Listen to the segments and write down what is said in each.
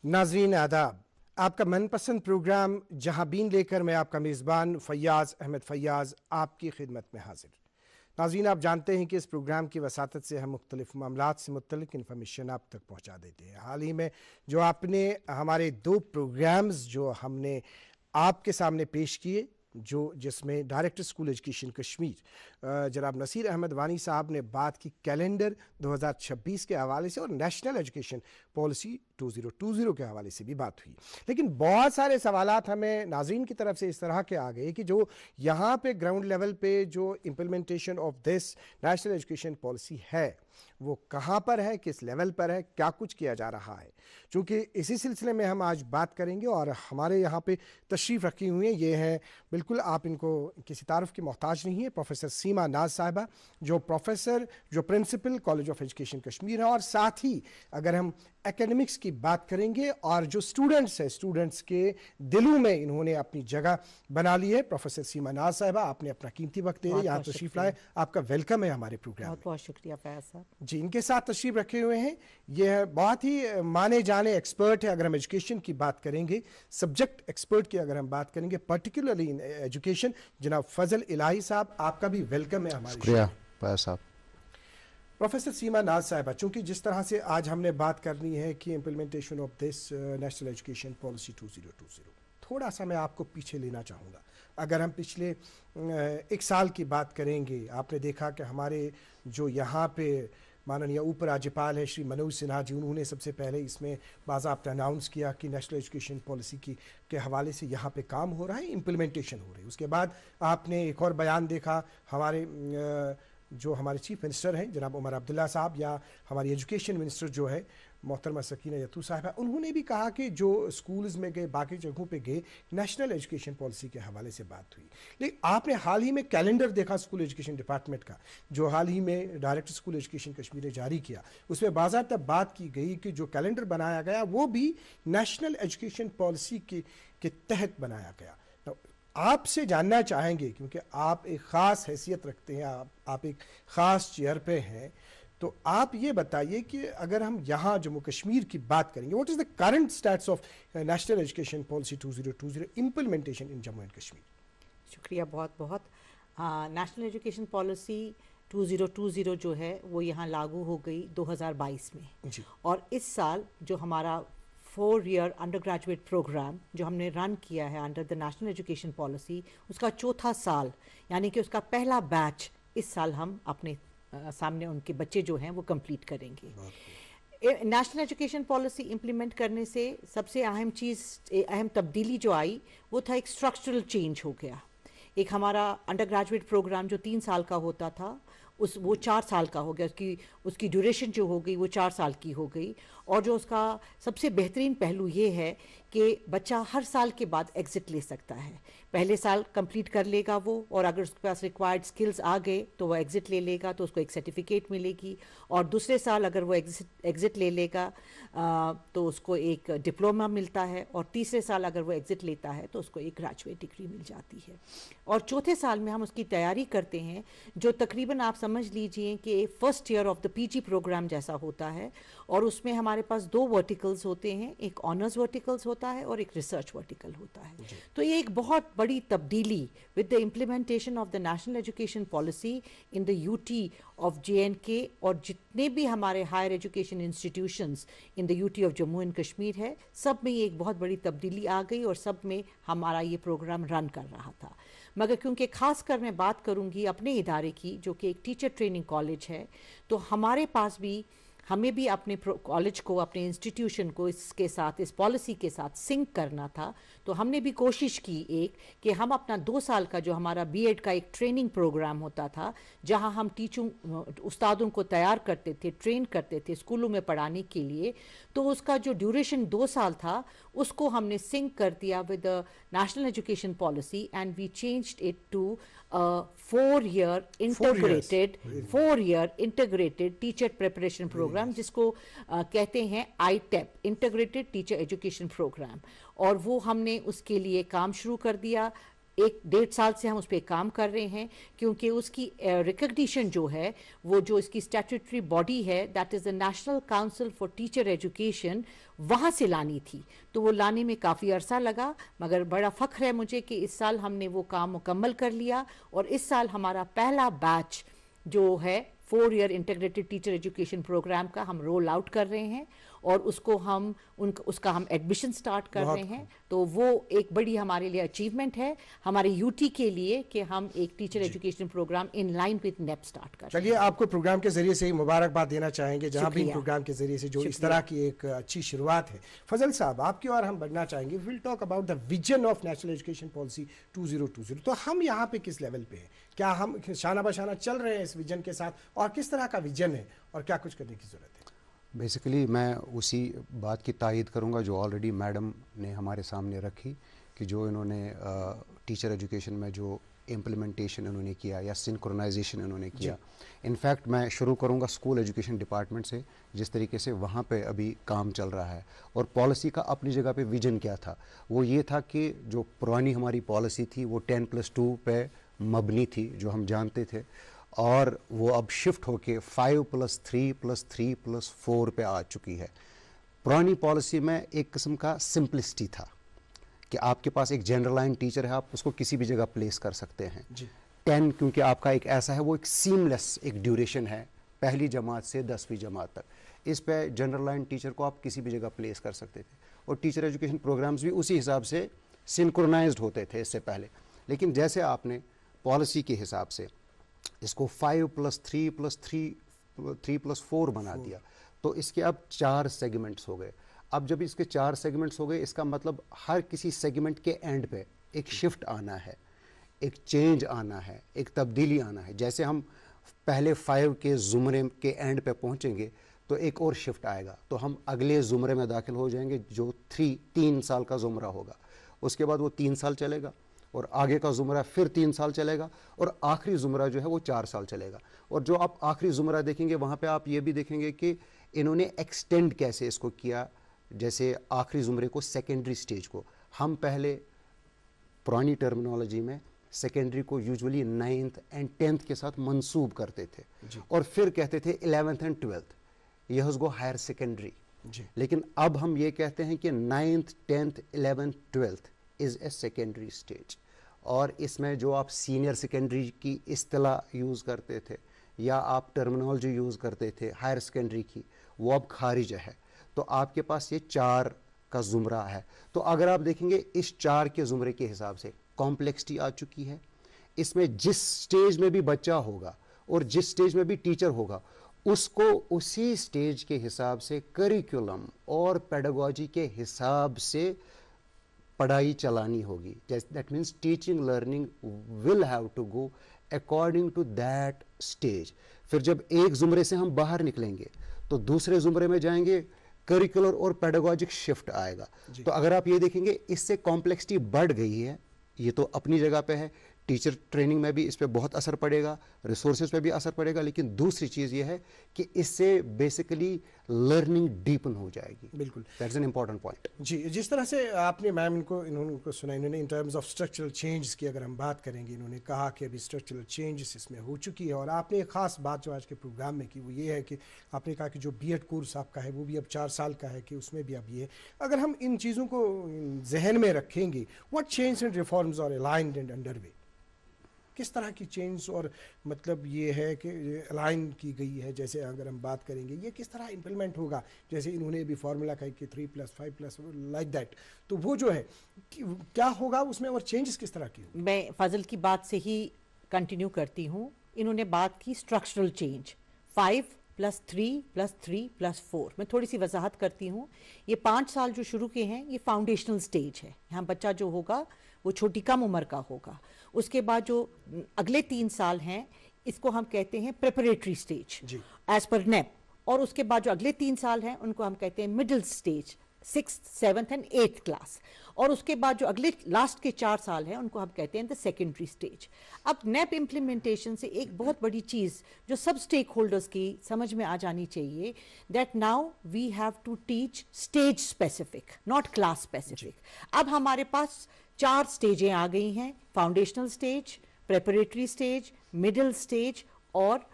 नाज़रीन आदाब, आपका मनपसंद प्रोग्राम जहां बीन लेकर मैं आपका मेज़बान फ़ैयाज़ अहमद फ़ैयाज़ आपकी खिदमत में हाजिर। नाज़रीन, आप जानते हैं कि इस प्रोग्राम की वसातत से हम मुख्तलिफ़ मामलात से मुतल्लिक़ इन्फॉर्मेशन आप तक पहुँचा देते हैं। हाल ही में जो आपने हमारे 2 प्रोग्राम्स जो हमने आपके सामने पेश किए, जिसमें डायरेक्टर स्कूल एजुकेशन कश्मीर जनाब नसीर अहमद वानी साहब ने बात की कैलेंडर 2026 के हवाले से और नेशनल एजुकेशन पॉलिसी 2020 के हवाले से भी बात हुई, लेकिन बहुत सारे सवालात हमें नाज़रीन की तरफ से इस तरह के आ गए कि जो यहाँ पे ग्राउंड लेवल पे जो implementation of this national education policy है वो कहाँ पर है, किस लेवल पर है, क्या कुछ किया जा रहा है। चूँकि इसी सिलसिले में हम आज बात करेंगे और हमारे यहाँ पे तशरीफ़ रखी हुई हैं, ये हैं, बिल्कुल आप इनको किसी तारुफ की मोहताज नहीं है, प्रोफेसर सीमा नाज साहिबा, जो principal college of education Kashmir है, और साथ ही अगर हम एकेडमिक्स की बात करेंगे और जो स्टूडेंट्स हैं, स्टूडेंट्स के दिलों में इन्होंने अपनी जगह बना ली है। प्रोफेसर सीमा नाज साहिबा, आपने अपना कीमती वक्त दे यहाँ तशरीफ़ लाए, आपका वेलकम है हमारे प्रोग्राम में। बहुत शुक्रिया फैज साहब जी। इनके साथ तशरीफ़ रखे हुए हैं, ये बहुत ही माने जाने एक्सपर्ट है। अगर हम एजुकेशन की बात करेंगे, सब्जेक्ट एक्सपर्ट की अगर हम बात करेंगे, पर्टिकुलरली इन एजुकेशन, जनाब फजल इलाही साहब, आपका भी वेलकम है हमारे। शुक्रिया फैज साहब। प्रोफेसर सीमा नाज साहिबा, चूँकि जिस तरह से आज हमने बात करनी है कि implementation of this national education policy 2020, थोड़ा सा मैं आपको पीछे लेना चाहूँगा। अगर हम पिछले 1 साल की बात करेंगे, आपने देखा कि हमारे जो यहाँ पे माननीय उप राज्यपाल है श्री मनोज सिन्हा जी, उन्होंने सबसे पहले इसमें बाज़ाब्ता अनाउंस किया कि नेशनल एजुकेशन पॉलिसी के हवाले से यहाँ पे काम हो रहा है, इम्प्लीमेंटेशन हो रही है। उसके बाद आपने एक और बयान देखा, जो हमारे चीफ मिनिस्टर हैं जनाब उमर अब्दुल्ला साहब, या हमारी एजुकेशन मिनिस्टर जो है मोहतरमा सकीना यतू साहिबा, उन्होंने भी कहा कि जो स्कूल्स में गए, बाकी जगहों पे गए, नेशनल एजुकेशन पॉलिसी के हवाले से बात हुई। लेकिन आपने हाल ही में कैलेंडर देखा स्कूल एजुकेशन डिपार्टमेंट का, जो हाल ही में डायरेक्टर स्कूल एजुकेशन कश्मीर ने जारी किया, उसमें बाज़ाब्ता बात की गई कि जो कैलेंडर बनाया गया वो भी नेशनल एजुकेशन पॉलिसी के तहत बनाया गया। आपसे जानना चाहेंगे, क्योंकि आप एक ख़ास हैसियत रखते हैं, आप एक ख़ास चेयर पे हैं, तो आप ये बताइए कि अगर हम यहाँ जम्मू कश्मीर की बात करेंगे, what is the current status of national education policy 2020 implementation in Jammu and Kashmir. शुक्रिया बहुत बहुत। नेशनल एजुकेशन पॉलिसी 2020 जो है वो यहाँ लागू हो गई 2022 में जी। और इस साल जो हमारा 4 ईयर अंडर ग्रेजुएट प्रोग्राम जो हमने रन किया है under the national education policy, उसका चौथा साल, यानी कि उसका पहला बैच इस साल हम अपने सामने उनके बच्चे जो हैं वो कंप्लीट करेंगे। नेशनल एजुकेशन पॉलिसी इम्प्लीमेंट करने से सबसे अहम तब्दीली जो आई वो था एक स्ट्रक्चरल चेंज हो गया। एक हमारा अंडर ग्रेजुएट प्रोग्राम जो 3 साल का होता था वो 4 साल का हो गया, उसकी ड्यूरेशन जो हो गई वो 4 साल की हो गई। और जो उसका सबसे बेहतरीन पहलू ये है कि बच्चा हर साल के बाद एग्ज़िट ले सकता है। पहले साल कंप्लीट कर लेगा वो, और अगर उसके पास रिक्वायर्ड स्किल्स आ गए तो वो एग्ज़िट ले लेगा, तो उसको एक सर्टिफिकेट मिलेगी। और दूसरे साल अगर वो एग्ज़िट ले लेगा तो उसको एक डिप्लोमा मिलता है, और तीसरे साल अगर वो एग्ज़िट लेता है तो उसको एक ग्रेजुएट डिग्री मिल जाती है। और चौथे साल में हम उसकी तैयारी करते हैं, जो तकरीबन आप समझ लीजिए कि first year of the PG program जैसा होता है। और उसमें हमारे पास 2 वर्टिकल्स होते हैं, एक ऑनर्स वर्टिकल्स होता है और एक रिसर्च वर्टिकल होता है। तो ये एक बहुत बड़ी तब्दीली with the implementation of the national education policy in the UT of JNK और जितने भी हमारे higher education institutions in the UT of Jammu and Kashmir है, सब में ये एक बहुत बड़ी तब्दीली आ गई और सब में हमारा ये प्रोग्राम रन कर रहा था। मगर क्योंकि ख़ास कर मैं बात करूँगी अपने इदारे की, जो कि एक टीचर ट्रेनिंग कॉलेज है, तो हमारे पास भी हमें भी अपने कॉलेज को, अपने इंस्टीट्यूशन को इसके साथ, इस पॉलिसी के साथ सिंक करना था। तो हमने भी कोशिश की कि हम अपना 2 साल का जो हमारा बीएड का एक ट्रेनिंग प्रोग्राम होता था, जहां हम उस्तादों को तैयार करते थे, ट्रेन करते थे स्कूलों में पढ़ाने के लिए, तो उसका जो ड्यूरेशन 2 साल था उसको हमने सिंक कर दिया with the national education policy, and we changed it to 4 year integrated teacher preparation program, जिसको कहते हैं ITEP, integrated teacher education program. और वो हमने उसके लिए काम शुरू कर दिया एक 1.5 साल से हम उस पर काम कर रहे हैं, क्योंकि उसकी रिकग्निशन जो है, वो जो इसकी स्टैट्यूटरी बॉडी है, that is the national council for teacher education, वहाँ से लानी थी। तो वो लाने में काफ़ी अरसा लगा, मगर बड़ा फ़ख्र है मुझे कि इस साल हमने वो काम मुकम्मल कर लिया। और इस साल हमारा पहला बैच जो है 4 year integrated teacher education program का हम रोल आउट कर रहे हैं, और उसका हम एडमिशन स्टार्ट कर रहे हैं। तो वो एक बड़ी हमारे लिए अचीवमेंट है, हमारे यूटी के लिए, कि हम एक teacher education program in line with NEP start कर रहे हैं। चलिए, आपको प्रोग्राम के जरिए से ही मुबारकबाद देना चाहेंगे, जहां भी प्रोग्राम के जरिए से जो इस तरह की एक अच्छी शुरुआत है। फजल साहब, आपकी ओर हम बढ़ना चाहेंगे। Will talk about the vision of national education policy 2020। तो हम यहाँ पे किस लेवल पे हैं? क्या हम शाना बशाना चल रहे हैं इस विजन के साथ, और किस तरह का विजन है और क्या कुछ करने की ज़रूरत है? बेसिकली मैं उसी बात की तायद करूंगा जो ऑलरेडी मैडम ने हमारे सामने रखी, कि जो इन्होंने टीचर एजुकेशन में जो इम्प्लीमेंटेशन इन्होंने किया या सिंक्रोनाइजेशन इन्होंने किया। इनफैक्ट मैं शुरू करूंगा स्कूल एजुकेशन डिपार्टमेंट से, जिस तरीके से वहाँ पे अभी काम चल रहा है। और पॉलिसी का अपनी जगह पे विजन क्या था? वो ये था कि जो पुरानी हमारी पॉलिसी थी वो 10+2 पे मबनी थी, जो हम जानते थे, और वो अब शिफ्ट होके 5+3+3+4 पे आ चुकी है। पुरानी पॉलिसी में एक किस्म का सिंपलिसिटी था कि आपके पास एक जनरल लाइन टीचर है, आप उसको किसी भी जगह प्लेस कर सकते हैं। 10 क्योंकि आपका एक ऐसा है, वो एक सीमलेस एक ड्यूरेशन है, पहली जमात से 10वीं जमात तक। इस पे जनरल लाइन टीचर को आप किसी भी जगह प्लेस कर सकते थे, और टीचर एजुकेशन प्रोग्राम्स भी उसी हिसाब से सिंक्रोनाइज्ड होते थे इससे पहले। लेकिन जैसे आपने पॉलिसी के हिसाब से इसको 5+3+3+4 बना दिया, तो इसके अब 4 सेगमेंट्स हो गए। अब जब इसके 4 सेगमेंट्स हो गए, इसका मतलब हर किसी सेगमेंट के एंड पे एक शिफ्ट आना है, एक चेंज आना है, एक तब्दीली आना है। जैसे हम पहले 5 के ज़ुमरे के एंड पे पहुंचेंगे तो एक और शिफ्ट आएगा, तो हम अगले ज़ुमरे में दाखिल हो जाएंगे जो 3 साल का ज़ुमरा होगा। उसके बाद वो 3 साल चलेगा, और आगे का ज़ुमरा फिर 3 साल चलेगा, और आखिरी ज़ुमरा जो है वो 4 साल चलेगा। और जो आप आखिरी ज़ुमरा देखेंगे, वहाँ पे आप ये भी देखेंगे कि इन्होंने एक्सटेंड कैसे इसको किया। जैसे आखिरी ज़ुमरे को, सेकेंडरी स्टेज को, हम पहले पुरानी टर्मिनोलॉजी में सेकेंडरी को यूजुअली 9th and 10th के साथ मंसूब करते थे, और फिर कहते थे 11th and 12th यह गो हायर सेकेंडरी। लेकिन अब हम ये कहते हैं कि 9th, 10th, 11th, 12th is a secondary stage. और इसमें जो आप सीनियर सेकेंडरी की इस्तिलाह यूज़ करते थे, या आप टर्मिनोलॉजी यूज़ करते थे हायर सेकेंडरी की, वो अब खारिज है। तो आपके पास ये 4 का ज़ुमरा है। तो अगर आप देखेंगे इस 4 के ज़ुमरे के हिसाब से कॉम्प्लेक्सिटी आ चुकी है। इसमें जिस स्टेज में भी बच्चा होगा और जिस स्टेज में भी टीचर होगा, उसको उसी स्टेज के हिसाब से करिकुलम और पेडागोजी के हिसाब से पढ़ाई चलानी होगी। That means teaching learning will have to go according to that stage. फिर जब एक ज़ुमरे से हम बाहर निकलेंगे तो दूसरे ज़ुमरे में जाएंगे, करिकुलर और पेडागोजिक शिफ्ट आएगा। तो अगर आप ये देखेंगे, इससे कॉम्प्लेक्सिटी बढ़ गई है, ये तो अपनी जगह पे है। टीचर ट्रेनिंग में भी इस पे बहुत असर पड़ेगा, रिसोर्सेज पे भी असर पड़ेगा। लेकिन दूसरी चीज़ ये है कि इससे बेसिकली लर्निंग डीपन हो जाएगी। बिल्कुल, दैट्स एन इंपॉर्टेंट पॉइंट। जी, जिस तरह से आपने मैम इन्होंने सुना, इन्होंने in terms of structural changes की अगर हम बात करेंगे, इन्होंने कहा कि अभी स्ट्रक्चरल चेंजेस इसमें हो चुकी है। और आपने एक ख़ास बात जो आज के प्रोग्राम में की, वो ये है कि आपने कहा कि जो बीएड कोर्स आपका है वो भी अब 4 साल का है, कि उसमें भी अब ये, अगर हम इन चीज़ों को जहन में रखेंगे, what change and reforms are aligned and underway, किस तरह की चेंज, और मतलब ये है कि अलाइन की गई है, जैसे अगर हम बात करेंगे ये किस तरह इम्प्लीमेंट होगा, जैसे इन्होंने भी फार्मूला कहा कि 3+5+ लाइक दैट, तो वो जो है क्या होगा उसमें, और चेंजेस किस तरह की? मैं फाजिल की बात से ही कंटिन्यू करती हूँ। इन्होंने बात की स्ट्रक्चरल चेंज, 5+3+3+4। मैं थोड़ी सी वजाहत करती हूँ। ये 5 साल जो शुरू के हैं, ये फाउंडेशनल स्टेज है। यहाँ बच्चा जो होगा वो छोटी कम उम्र का होगा। उसके बाद जो अगले 3 साल हैं, इसको हम कहते हैं preparatory stage as per NEP. और उसके बाद जो अगले 3 साल हैं, उनको हम कहते हैं middle stage, 6th, 7th and 8th class. और उसके बाद जो अगले लास्ट के 4 साल हैं, उनको हम कहते हैं द सेकेंडरी स्टेज। अब नेप इम्प्लीमेंटेशन से एक बहुत बड़ी चीज़ जो सब स्टेक होल्डर्स की समझ में आ जानी चाहिए, that now we have to teach stage specific, not class specific. अब हमारे पास 4 स्टेजें आ गई हैं, foundational stage, preparatory stage, middle stage और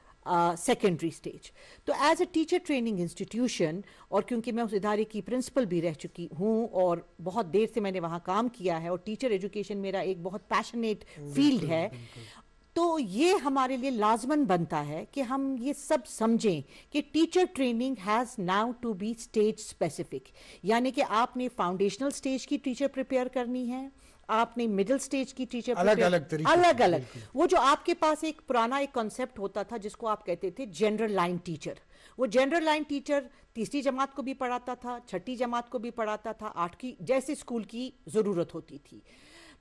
सेकेंडरी स्टेज। तो as a teacher training institution, और क्योंकि मैं उस इदारे की प्रिंसिपल भी रह चुकी हूँ और बहुत देर से मैंने वहाँ काम किया है और टीचर एजुकेशन मेरा एक बहुत पैशनेट फील्ड है, तो ये हमारे लिए लाजमन बनता है कि हम ये सब समझें कि teacher training has now to be stage specific. यानी कि आपने फाउंडेशनल स्टेज की टीचर प्रिपेयर करनी है, आपने मिडिल स्टेज की टीचर अलग अलग तरीके अलग अलग। वो जो आपके पास एक पुराना एक कॉन्सेप्ट होता था जिसको आप कहते थे जनरल लाइन टीचर, वो जनरल लाइन टीचर तीसरी जमात को भी पढ़ाता था, छठी जमात को भी पढ़ाता था, 8 की जैसे स्कूल की ज़रूरत होती थी।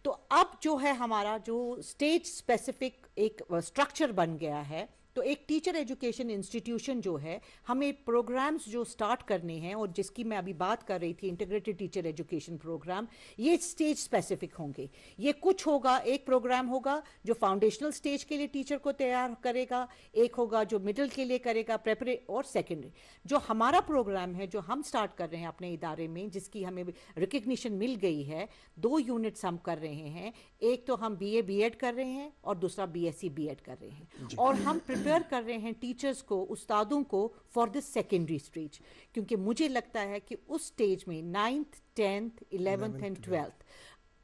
तो अब जो है हमारा जो स्टेज स्पेसिफिक एक स्ट्रक्चर बन गया है, तो एक टीचर एजुकेशन इंस्टीट्यूशन जो है, हमें प्रोग्राम्स जो स्टार्ट करने हैं और जिसकी मैं अभी बात कर रही थी, इंटीग्रेटेड टीचर एजुकेशन प्रोग्राम, ये स्टेज स्पेसिफिक होंगे। ये कुछ होगा, एक प्रोग्राम होगा जो फाउंडेशनल स्टेज के लिए टीचर को तैयार करेगा, एक होगा जो मिडिल के लिए करेगा, प्रेपरे और सेकेंडरी। जो हमारा प्रोग्राम है जो हम स्टार्ट कर रहे हैं अपने इदारे में, जिसकी हमें रिकग्निशन मिल गई है, 2 यूनिट्स हम कर रहे हैं। एक तो हम BA B.Ed कर रहे हैं और दूसरा BSc B.Ed कर रहे हैं, और हम प्रिपेयर कर रहे हैं टीचर्स को, उस्तादों को फॉर दिस सेकेंडरी स्टेज। क्योंकि मुझे लगता है कि उस स्टेज में 9th 10th 11th and 12th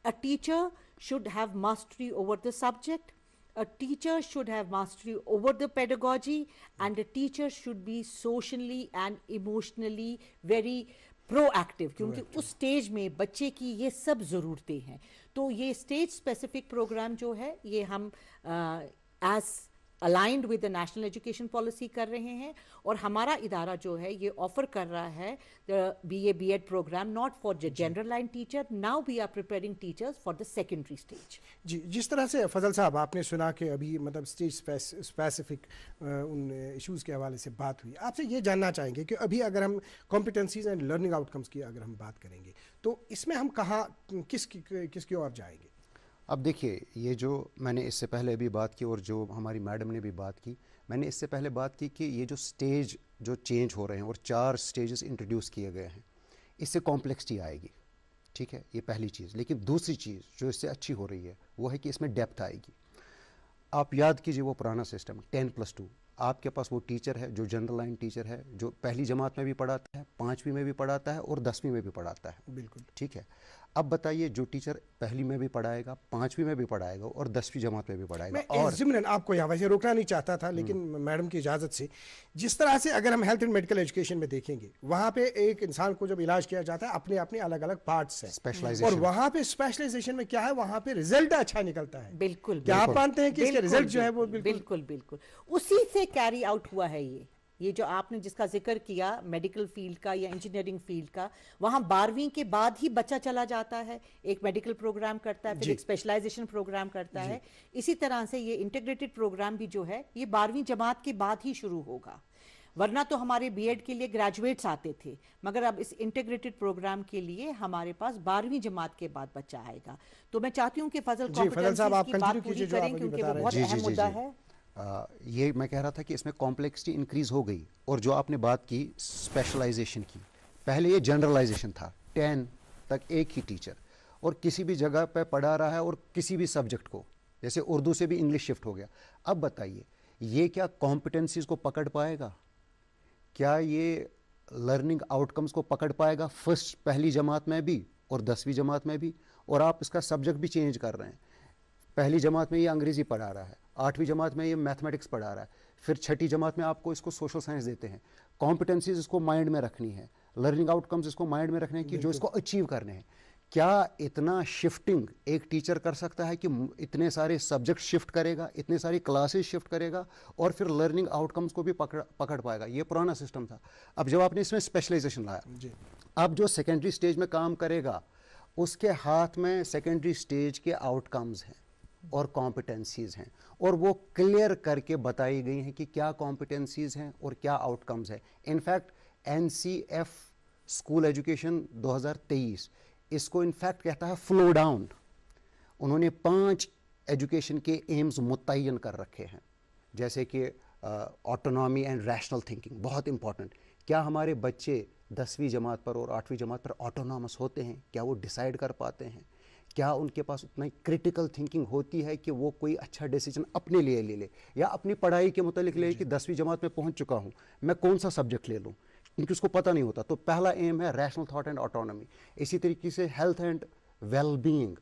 a teacher should have mastery over the subject, a teacher should have mastery over the pedagogy, and a teacher should be socially and emotionally very proactive, क्योंकि उस stage में बच्चे की ये सब ज़रूरतें हैं। तो ये स्टेज स्पेसिफिक प्रोग्राम जो है ये हम as aligned with the national education policy कर रहे हैं, और हमारा इदारा जो है ये ऑफर कर रहा है BA B.Ed programme not for the general line teacher, now we are preparing teachers for the secondary stage. जी, जिस तरह से फजल साहब आपने सुना कि अभी मतलब स्टेज स्पेसिफिक उन इश्यूज़ के हवाले से बात हुई, आपसे ये जानना चाहेंगे कि अभी अगर हम कॉम्पिटेंसीज एंड लर्निंग आउटकम्स की अगर हम बात करेंगे तो इसमें हम कहाँ किसकी ओर जाएंगे? अब देखिए, ये जो मैंने इससे पहले भी बात की और जो हमारी मैडम ने भी बात की, मैंने इससे पहले बात की कि ये जो स्टेज जो चेंज हो रहे हैं और 4 स्टेजेस इंट्रोड्यूस किए गए हैं, इससे कॉम्प्लेक्सिटी आएगी, ठीक है, ये पहली चीज़। लेकिन दूसरी चीज़ जो इससे अच्छी हो रही है वो है कि इसमें डेप्थ आएगी। आप याद कीजिए वो पुराना सिस्टम 10+2, आपके पास वो टीचर है जो जनरल लाइन टीचर है, जो पहली जमात में भी पढ़ाता है, 5वीं में भी पढ़ाता है और 10वीं में भी पढ़ाता है, बिल्कुल ठीक है। अब बताइए, जो टीचर पहली में भी पढ़ाएगा, 5वीं में भी पढ़ाएगा और 10वीं जमात में भी पढ़ाएगा। मैं और ज़िमरन आपको यहाँ वैसे रोकना नहीं चाहता था, लेकिन मैडम की इजाज़त से, जिस तरह से अगर हम हेल्थ एंड मेडिकल एजुकेशन में देखेंगे, वहाँ पे एक इंसान को जब इलाज किया जाता है अपने अपने अलग अलग पार्ट्स हैं, स्पेशलाइजेशन, और वहाँ पे स्पेशलाइजेशन में क्या है, वहाँ पे रिजल्ट अच्छा निकलता है। बिल्कुल, क्या आप मानते हैं कि इसके रिजल्ट जो है वो बिल्कुल बिल्कुल उसी से कैरी आउट हुआ है। ये जो आपने जिसका जिक्र किया मेडिकल फील्ड का या इंजीनियरिंग फील्ड का, वहाँ 12वीं के बाद ही बच्चा चला जाता है, एक मेडिकल प्रोग्राम करता है, फिर एक स्पेशलाइजेशन प्रोग्राम करता है। इसी तरह से ये इंटीग्रेटेड प्रोग्राम भी जो है ये 12वीं जमात के बाद ही शुरू होगा। वरना तो हमारे B.Ed के लिए ग्रेजुएट्स आते थे, मगर अब इस इंटीग्रेटेड प्रोग्राम के लिए हमारे पास 12वीं जमात के बाद बच्चा आएगा। तो मैं चाहती हूँ कि फजल कॉम्पिटेंसीज की बात पूरी करें, क्योंकि वो बहुत अहम मुद्दा है। ये मैं कह रहा था कि इसमें कॉम्प्लेक्सिटी इंक्रीज हो गई, और जो आपने बात की स्पेशलाइजेशन की, पहले ये जनरलाइजेशन था, 10 तक एक ही टीचर और किसी भी जगह पे पढ़ा रहा है और किसी भी सब्जेक्ट को, जैसे उर्दू से भी इंग्लिश शिफ्ट हो गया। अब बताइए, ये क्या कॉम्पिटेंसीज को पकड़ पाएगा? क्या ये लर्निंग आउटकम्स को पकड़ पाएगा पहली जमात में भी और 10वीं जमात में भी? और आप इसका सब्जेक्ट भी चेंज कर रहे हैं। पहली जमात में ये अंग्रेज़ी पढ़ा रहा है, 8वीं जमात में ये मैथमेटिक्स पढ़ा रहा है, फिर छठी जमात में आपको इसको सोशल साइंस देते हैं। कॉम्पिटेंसीज इसको माइंड में रखनी है, लर्निंग आउटकम्स इसको माइंड में रखने की जो इसको अचीव करने हैं। क्या इतना शिफ्टिंग एक टीचर कर सकता है कि इतने सारे सब्जेक्ट शिफ्ट करेगा, इतने सारी क्लासेस शिफ्ट करेगा और फिर लर्निंग आउटकम्स को भी पकड़ पाएगा? ये पुराना सिस्टम था। अब जब आपने इसमें स्पेशलाइजेशन लाया, अब जो सेकेंडरी स्टेज में काम करेगा उसके हाथ में सेकेंडरी स्टेज के आउटकम्स हैं और कॉम्पिटेंसीज हैं, और वो क्लियर करके बताई गई हैं कि क्या कॉम्पिटेंसीज हैं और क्या आउटकम्स हैं। इनफैक्ट NCF स्कूल एजुकेशन 2023 इसको इनफैक्ट कहता है फ्लो डाउन। उन्होंने 5 एजुकेशन के एम्स मुतय्यन कर रखे हैं, जैसे कि ऑटोनॉमी एंड रैशनल थिंकिंग, बहुत इंपॉर्टेंट। क्या हमारे बच्चे 10वीं जमात पर और 8वीं जमात पर ऑटोनॉमस होते हैं? क्या वो डिसाइड कर पाते हैं? क्या उनके पास उतना क्रिटिकल थिंकिंग होती है कि वो कोई अच्छा डिसीजन अपने लिए ले ले, या अपनी पढ़ाई के मुतालिक ले कि 10वीं जमात में पहुंच चुका हूं, मैं कौन सा सब्जेक्ट ले लूं, क्योंकि उसको पता नहीं होता। तो पहला एम है रैशनल थॉट एंड ऑटोनॉमी। इसी तरीके से हेल्थ एंड वेल बीइंग,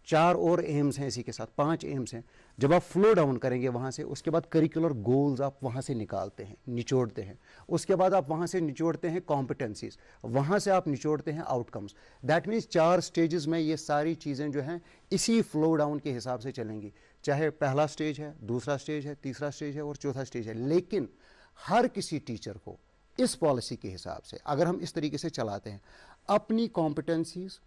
4 और एम्स हैं इसी के साथ, 5 एम्स हैं। जब आप फ्लो डाउन करेंगे वहाँ से, उसके बाद करिकुलर गोल्स आप वहाँ से निकालते हैं, निचोड़ते हैं। उसके बाद आप वहाँ से निचोड़ते हैं कॉम्पिटेंसीज, वहाँ से आप निचोड़ते हैं आउटकम्स। दैट मीन्स 4 स्टेजेस में ये सारी चीज़ें जो हैं इसी फ्लो डाउन के हिसाब से चलेंगी। चाहे पहला स्टेज है, दूसरा स्टेज है, तीसरा स्टेज है और चौथा स्टेज है। लेकिन हर किसी टीचर को इस पॉलिसी के हिसाब से अगर हम इस तरीके से चलाते हैं, अपनी कॉम्पिटेंसीज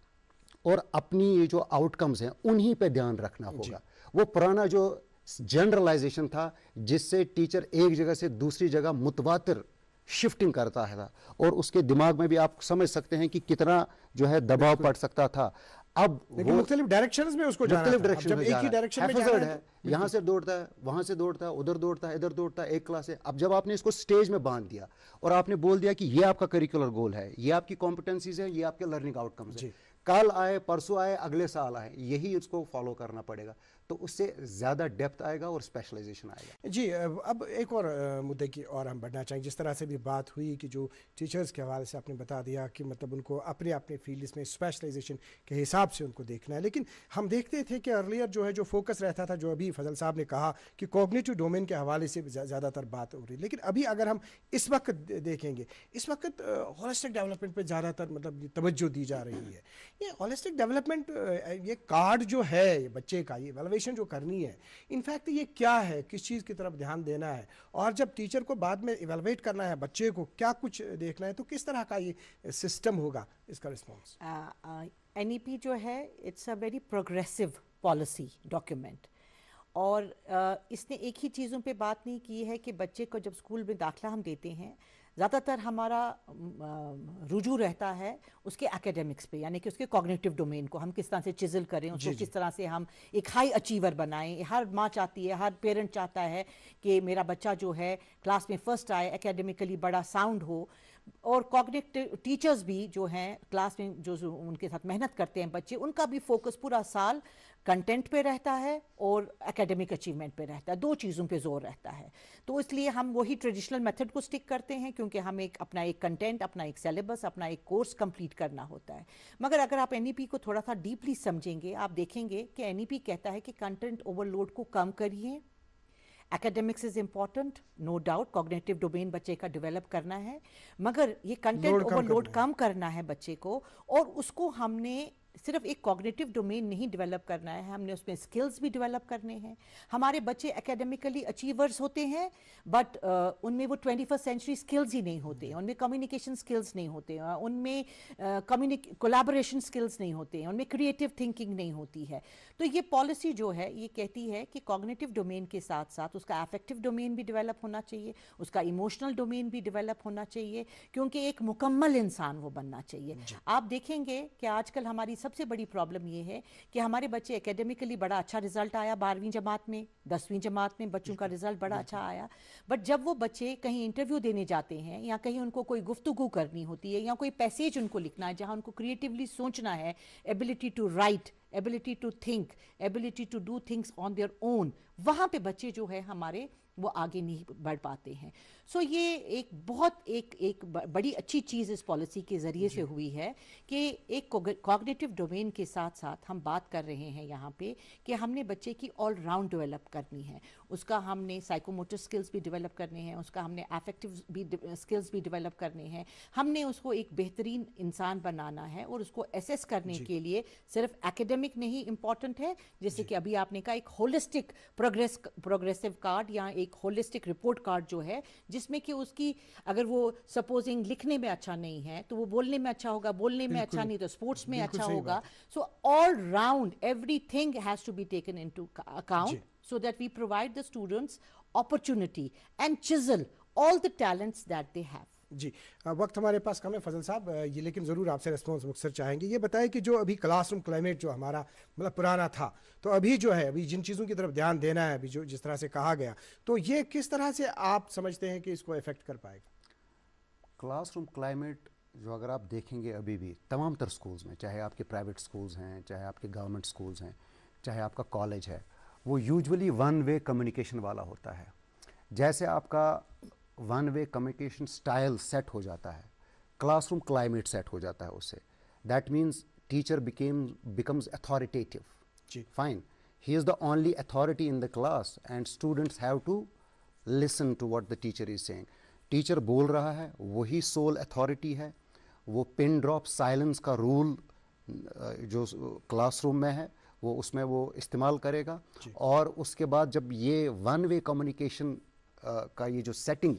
और अपनी ये जो आउटकम्स हैं उन्हीं पे ध्यान रखना होगा। वो पुराना जो जनरलाइजेशन था जिससे टीचर एक जगह से दूसरी जगह मुतवातिर शिफ्टिंग करता है, और उसके दिमाग में भी आप समझ सकते हैं कि कितना जो है दबाव पड़ सकता था। अब वो मुख्तलिफ डायरेक्शंस में उसको जाना मुख्तलिफ था। डायरेक्शन जब में एक जा ही रहा डायरेक्शन में हैफाजत जाना है, यहाँ से दौड़ता है, वहां से दौड़ता है, उधर दौड़ता है, इधर दौड़ता है, एक क्लास है। अब जब आपने इसको स्टेज में बांध दिया और आपने बोल दिया कि ये आपका करिकुलर गोल है, ये आपकी कॉम्पिटेंसीज है, ये आपके लर्निंग आउटकम्स है, कल आए, परसों आए, अगले साल आए, यही उसको फॉलो करना पड़ेगा। तो उससे ज़्यादा डेप्थ आएगा और स्पेशलाइजेशन आएगा। जी, अब एक और मुद्दे की और हम बढ़ना चाहेंगे। जिस तरह से भी बात हुई कि जो टीचर्स के हवाले से आपने बता दिया कि मतलब उनको अपने अपने फील्ड्स में स्पेशलाइजेशन के हिसाब से उनको देखना है, लेकिन हम देखते थे कि अर्लियर जो है जो फोकस रहता था, जो अभी फजल साहब ने कहा कि कॉग्निटिव डोमेन के हवाले से ज़्यादातर बात हो रही है। लेकिन अभी अगर हम इस वक्त देखेंगे, इस वक्त होलिस्टिक डेवलपमेंट पर ज़्यादातर मतलब तवज्जो दी जा रही है। ये होलिस्टिक डेवलपमेंट, ये कार्ड जो है बच्चे का, ये इवैल्यूएशन जो करनी है, इनफैक्ट ये क्या है, किस चीज़ की तरफ ध्यान देना है, और जब टीचर को बाद में इवैल्यूएट करना है बच्चे को क्या कुछ देखना है, तो किस तरह का ये सिस्टम होगा इसका रिस्पॉन्स? NEP जो है it's a very progressive policy document, और इसने एक ही चीज़ों पे बात नहीं की है कि बच्चे को जब स्कूल में दाखिला हम देते हैं, ज़्यादातर हमारा रुजू रहता है उसके एकेडमिक्स पे, यानी कि उसके कॉग्निटिव डोमेन को हम किस तरह से चिजल करें, उसको किस तरह से हम एक हाई अचीवर बनाएं। हर माँ चाहती है, हर पेरेंट चाहता है कि मेरा बच्चा जो है क्लास में फर्स्ट आए, एकेडमिकली बड़ा साउंड हो। और कॉग्निटिव टीचर्स भी जो हैं क्लास में जो उनके साथ मेहनत करते हैं बच्चे, उनका भी फोकस पूरा साल कंटेंट पे रहता है और एकेडमिक अचीवमेंट पे रहता है, 2 चीज़ों पे जोर रहता है। तो इसलिए हम वही ट्रेडिशनल मेथड को स्टिक करते हैं, क्योंकि हम अपना एक कंटेंट, अपना एक सिलेबस, अपना एक कोर्स कंप्लीट करना होता है। मगर अगर आप NEP को थोड़ा सा डीपली समझेंगे, आप देखेंगे कि NEP कहता है कि कंटेंट ओवरलोड को कम करिए। Academics is important, no doubt, cognitive domain बच्चे का डेवलप करना है, मगर ये कंटेंट ओवरलोड कम करना है बच्चे को। और उसको हमने सिर्फ एक कॉग्निटिव डोमेन नहीं डेवलप करना है, हमने उसमें स्किल्स भी डेवलप करने हैं। हमारे बच्चे एकेडमिकली अचीवर्स होते हैं, बट उनमें वो 21st सेंचुरी स्किल्स ही नहीं होते हैं, उनमें कम्युनिकेशन स्किल्स नहीं होते हैं, उनमें कोलैबोरेशन स्किल्स नहीं होते हैं, उनमें क्रिएटिव थिंकिंग नहीं होती है। तो ये पॉलिसी जो है ये कहती है कि कॉग्निटिव डोमेन के साथ साथ उसका अफेक्टिव डोमेन भी डेवलप होना चाहिए, उसका इमोशनल डोमेन भी डेवलप होना चाहिए, क्योंकि एक मुकम्मल इंसान वो बनना चाहिए। आप देखेंगे कि आजकल हमारी सबसे बड़ी प्रॉब्लम ये है कि हमारे बच्चे एकेडमिकली बड़ा अच्छा रिजल्ट आया 12वीं जमात में, 10वीं जमात में बच्चों का रिजल्ट बड़ा अच्छा आया, बट जब वो बच्चे कहीं इंटरव्यू देने जाते हैं या कहीं उनको कोई गुफ्तगू करनी होती है या कोई पैसेज उनको लिखना है जहां उनको क्रिएटिवली सोचना है, ability to write, ability to think, ability to do things on their own, वहाँ पे बच्चे जो है हमारे वो आगे नहीं बढ़ पाते हैं। सो ये एक बहुत एक बड़ी अच्छी चीज़ इस पॉलिसी के ज़रिए से हुई है कि एक कॉग्निटिव डोमेन के साथ साथ हम बात कर रहे हैं यहाँ पे कि हमने बच्चे की ऑल राउंड डेवलप करनी है, उसका हमने साइकोमोटर स्किल्स भी डेवलप करने हैं, उसका हमने अफेक्टिव भी स्किल्स भी डेवलप करने हैं, हमने उसको एक बेहतरीन इंसान बनाना है। और उसको एसेस करने के लिए सिर्फ एकेडमिक नहीं इम्पॉर्टेंट है, जैसे कि अभी आपने कहा एक होलिस्टिक प्रोग्रेसिव कार्ड या एक होलिस्टिक रिपोर्ट कार्ड जो है, जिसमें कि उसकी अगर वो सपोजिंग लिखने में अच्छा नहीं है तो वो बोलने में अच्छा होगा, बोलने में अच्छा नहीं तो स्पोर्ट्स में अच्छा होगा। So all round everything has to be taken into account so that we provide the students opportunity and chisel all the talents that they have. जी, वक्त हमारे पास कम है फजल साहब, ये लेकिन ज़रूर आपसे रिस्पॉन्स मुख्तर चाहेंगे। ये बताएं कि जो अभी क्लासरूम क्लाइमेट जो हमारा मतलब पुराना था, तो अभी जो है अभी जिन चीज़ों की तरफ ध्यान देना है, अभी जो जिस तरह से कहा गया, तो ये किस तरह से आप समझते हैं कि इसको इफेक्ट कर पाएगा? क्लासरूम क्लाइमेट जो अगर आप देखेंगे अभी भी तमाम तर स्कूल्स में, चाहे आपके प्राइवेट स्कूल्स हैं, चाहे आपके गवर्नमेंट स्कूल्स हैं, चाहे आपका कॉलेज है, वो यूजुअली वन वे कम्युनिकेशन वाला होता है। जैसे आपका one way communication style set हो जाता है, क्लासरूम क्लाइमेट सेट हो जाता है उससे, that means teacher becomes authoritative. जी। Fine. He is the only authority in the class and students have to listen to what the teacher is saying. Teacher बोल रहा है, वही सोल अथॉरिटी है। वो पिन ड्रॉप साइलेंस का rule जो classroom में है वो उसमें वो इस्तेमाल करेगा। और उसके बाद जब ये वन वे कम्युनिकेशन का ये जो सेटिंग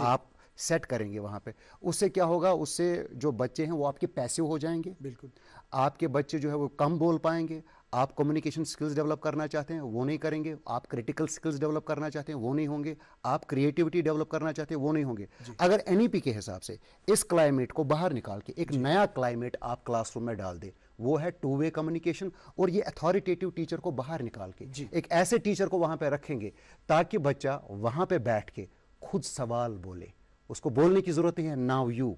आप सेट करेंगे वहाँ पे, उससे क्या होगा, उससे जो बच्चे हैं वो आपके पैसिव हो जाएंगे। बिल्कुल। आपके बच्चे जो है वो कम बोल पाएंगे। आप कम्युनिकेशन स्किल्स डेवलप करना चाहते हैं वो नहीं करेंगे, आप क्रिटिकल स्किल्स डेवलप करना चाहते हैं वो नहीं होंगे, आप क्रिएटिविटी डेवलप करना चाहते हैं वो नहीं होंगे। अगर एनईपी के हिसाब से इस क्लाइमेट को बाहर निकाल के एक नया क्लाइमेट आप क्लासरूम में डाल दे, वो है टू वे कम्युनिकेशन। और ये अथॉरिटेटिव टीचर को बाहर निकाल के एक ऐसे टीचर को वहां पे रखेंगे ताकि बच्चा वहां पे बैठ के खुद सवाल बोले। उसको बोलने की जरूरत नहीं है, नाउ यू,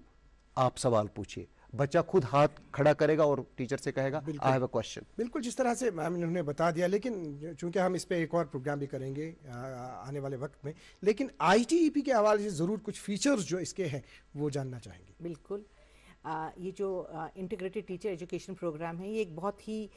आप सवाल पूछिए। बच्चा खुद हाथ खड़ा करेगा और टीचर से कहेगा आई हैव अ क्वेश्चन। बिल्कुल, जिस तरह से मैम ने बता दिया, लेकिन चूंकि हम इस पे एक और प्रोग्राम भी करेंगे आने वाले वक्त में, लेकिन आईटीईपी के हवाले से ज़रूर कुछ फीचर्स जो इसके हैं वो जानना चाहेंगे। बिल्कुल। ये जो इंटीग्रेटेड टीचर एजुकेशन प्रोग्राम है, ये एक बहुत ही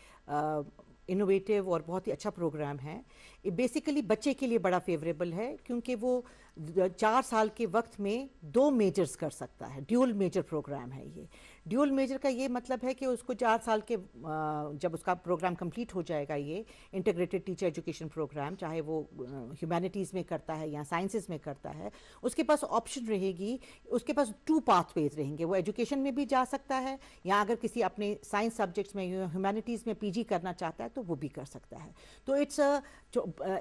इनोवेटिव और बहुत ही अच्छा प्रोग्राम है। ये बेसिकली बच्चे के लिए बड़ा फेवरेबल है क्योंकि वो 4 साल के वक्त में 2 मेजर्स कर सकता है। ड्यूल मेजर प्रोग्राम है ये। ड्यूल मेजर का ये मतलब है कि उसको 4 साल के जब उसका प्रोग्राम कंप्लीट हो जाएगा, ये इंटीग्रेटेड टीचर एजुकेशन प्रोग्राम, चाहे वो ह्यूमैनिटीज़ में करता है या साइंसेज में करता है, उसके पास ऑप्शन रहेगी, उसके पास 2 पाथवेज रहेंगे। वो एजुकेशन में भी जा सकता है या अगर किसी अपने साइंस सब्जेक्ट्स में ह्यूमैनिटीज़ में पीजी करना चाहता है तो वो भी कर सकता है। तो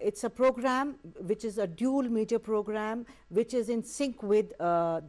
it's a program which is a dual major program which is in sync with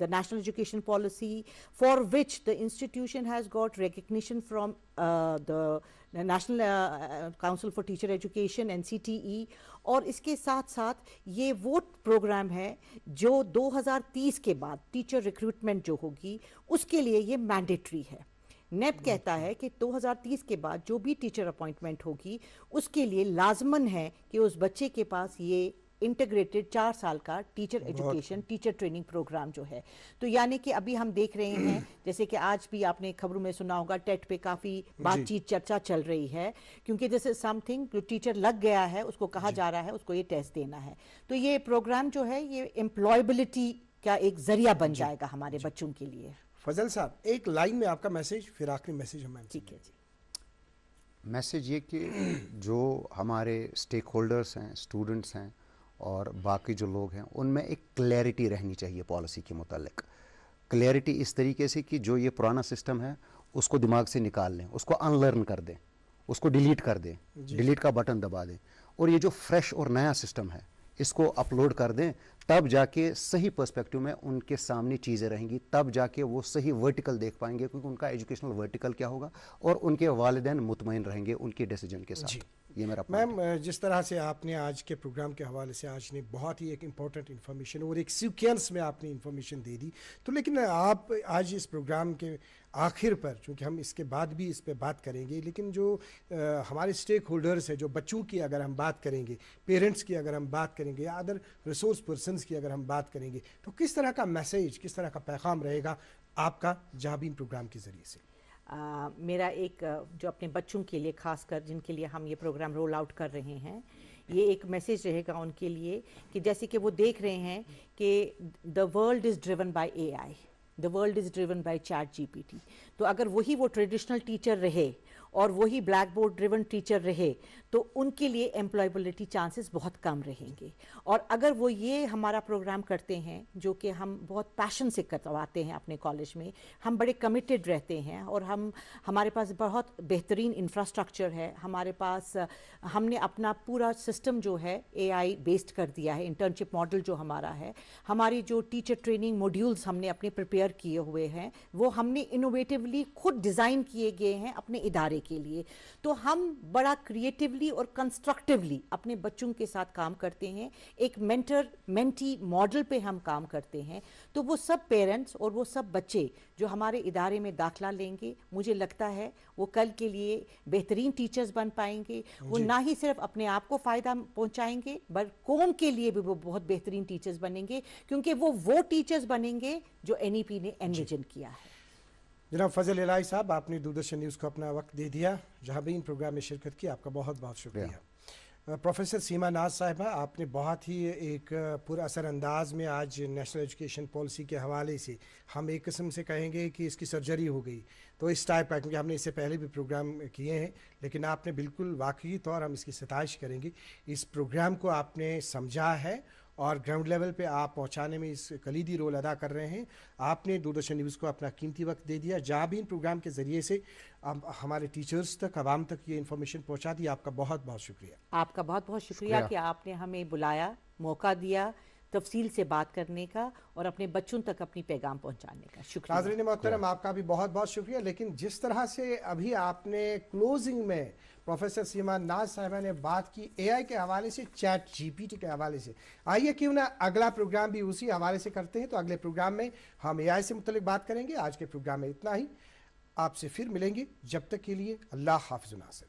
the national education policy, for which the institution has got recognition from the National Council for Teacher Education NCTE। और इसके साथ साथ ये वो programme है जो 2030 के बाद टीचर रिक्रूटमेंट जो होगी उसके लिए ये मैंडेटरी है। नेप कहता है कि 2030 के बाद जो भी टीचर अपॉइंटमेंट होगी उसके लिए लाजमन है कि उस बच्चे के पास ये इंटीग्रेटेड 4 साल का teacher education, teacher training program जो है। तो यानी कि अभी हम देख रहे हैं, जैसे कि आज भी आपने खबरों में सुना होगा, टेट पे काफ़ी बातचीत चर्चा चल रही है, क्योंकि जैसे समथिंग जो टीचर लग गया है उसको कहा जा रहा है उसको ये टेस्ट देना है। तो ये प्रोग्राम जो है ये एम्प्लॉयबिलिटी का एक जरिया बन जाएगा हमारे बच्चों के लिए। फजल साहब, एक लाइन में आपका मैसेज, फिर आखिरी मैसेज हमें। ठीक है जी। मैसेज ये कि जो हमारे स्टेक होल्डर्स हैं, स्टूडेंट्स हैं और बाकी जो लोग हैं, उनमें एक क्लैरिटी रहनी चाहिए पॉलिसी के मुतालिक। क्लैरिटी इस तरीके से कि जो ये पुराना सिस्टम है उसको दिमाग से निकाल लें, उसको अनलर्न कर दें, उसको डिलीट कर दें, डिलीट का बटन दबा दें, और ये जो फ्रेश और नया सिस्टम है इसको अपलोड कर दें। तब जाके सही पर्सपेक्टिव में उनके सामने चीज़ें रहेंगी, तब जाके वो सही वर्टिकल देख पाएंगे, क्योंकि उनका एजुकेशनल वर्टिकल क्या होगा और उनके वालिदैन मुतमईन रहेंगे उनके डिसीजन के साथ। ये मेरा मैम, जिस तरह से आपने आज के प्रोग्राम के हवाले से आज ने बहुत ही एक इम्पॉर्टेंट इन्फॉर्मेशन और एक सीक्वेंस में आपने इन्फॉर्मेशन दे दी, तो लेकिन आप आज इस प्रोग्राम के आखिर पर, चूँकि हम इसके बाद भी इस पर बात करेंगे, लेकिन जो हमारे स्टेक होल्डर्स हैं, जो बच्चों की अगर हम बात करेंगे, पेरेंट्स की अगर हम बात करेंगे, या अदर रिसोर्स पर्सनस की अगर हम बात करेंगे, तो किस तरह का मैसेज, किस तरह का पैगाम रहेगा आपका जाबीन प्रोग्राम के ज़रिए से? मेरा एक जो अपने बच्चों के लिए, खासकर जिनके लिए हम ये प्रोग्राम रोल आउट कर रहे हैं, ये एक मैसेज रहेगा उनके लिए कि जैसे कि वो देख रहे हैं कि the world is driven by AI, the world is driven by ChatGPT। तो अगर वही वो ट्रेडिशनल टीचर रहे और वही ब्लैक बोर्ड ड्रिवन टीचर रहे तो उनके लिए एम्प्लॉयबिलिटी चांसेस बहुत कम रहेंगे। और अगर वो ये हमारा प्रोग्राम करते हैं, जो कि हम बहुत पैशन से करवाते हैं अपने कॉलेज में, हम बड़े कमिटेड रहते हैं और हमारे पास बहुत बेहतरीन इंफ्रास्ट्रक्चर है, हमारे पास हमने अपना पूरा सिस्टम जो है AI बेस्ड कर दिया है, इंटर्नशिप मॉडल जो हमारा है, हमारी जो टीचर ट्रेनिंग मॉड्यूल्स हमने अपने प्रिपेयर किए हुए हैं वो हमने इनोवेटिवली खुद डिज़ाइन किए गए हैं अपने इदारे बनाने के लिए। तो हम बड़ा क्रिएटिवली और कंस्ट्रक्टिवली अपने बच्चों के साथ काम करते हैं, एक मेंटर मेंटी मॉडल पे हम काम करते हैं। तो वो सब पेरेंट्स और वो सब बच्चे जो हमारे इदारे में दाखला लेंगे, मुझे लगता है वो कल के लिए बेहतरीन टीचर्स बन पाएंगे। वो ना ही सिर्फ अपने आप को फ़ायदा पहुंचाएंगे बल्कि कौम के लिए भी वो बहुत बेहतरीन टीचर्स बनेंगे, क्योंकि वो टीचर्स बनेंगे जो एनईपी ने एनविजन किया है। जनाब फजल इलाही साहब, आपने दूरदर्शन न्यूज़ को अपना वक्त दे दिया, जहाँ भी इन प्रोग्राम में शिरकत की, आपका बहुत बहुत शुक्रिया। प्रोफेसर सीमा नाज साहिबा, आपने बहुत ही एक पुरअसर अंदाज में आज नेशनल एजुकेशन पॉलिसी के हवाले से, हम एक किस्म से कहेंगे कि इसकी सर्जरी हो गई, तो इस टाइप का, क्योंकि हमने इससे पहले भी प्रोग्राम किए हैं, लेकिन आपने बिल्कुल वाकई तौर, हम इसकी सताइश करेंगे, इस प्रोग्राम को आपने समझा है और ग्राउंड लेवल पे आप पहुंचाने में इस कलीदी रोल अदा कर रहे हैं। आपने दूरदर्शन न्यूज़ को अपना कीमती वक्त दे दिया, जहाँ भी इन प्रोग्राम के ज़रिए से हमारे टीचर्स तक, आवाम तक ये इन्फॉर्मेशन पहुंचा दी। आपका बहुत बहुत शुक्रिया। आपका बहुत बहुत शुक्रिया कि आपने हमें बुलाया, मौका दिया तफसील से बात करने का और अपने बच्चों तक अपनी पैगाम पहुंचाने का। शुक्रिया। नाज़रीन मोहतरम, आपका भी बहुत बहुत शुक्रिया। लेकिन जिस तरह से अभी आपने क्लोजिंग में प्रोफेसर सीमा नाज साहिबा ने बात की एआई के हवाले से, चैट जीपीटी के हवाले से, आइए क्यों ना अगला प्रोग्राम भी उसी हवाले से करते हैं। तो अगले प्रोग्राम में हम एआई से मुतल्लिक बात करेंगे। आज के प्रोग्राम में इतना ही, आपसे फिर मिलेंगे, जब तक के लिए अल्लाह हाफ़िज़ नासिर।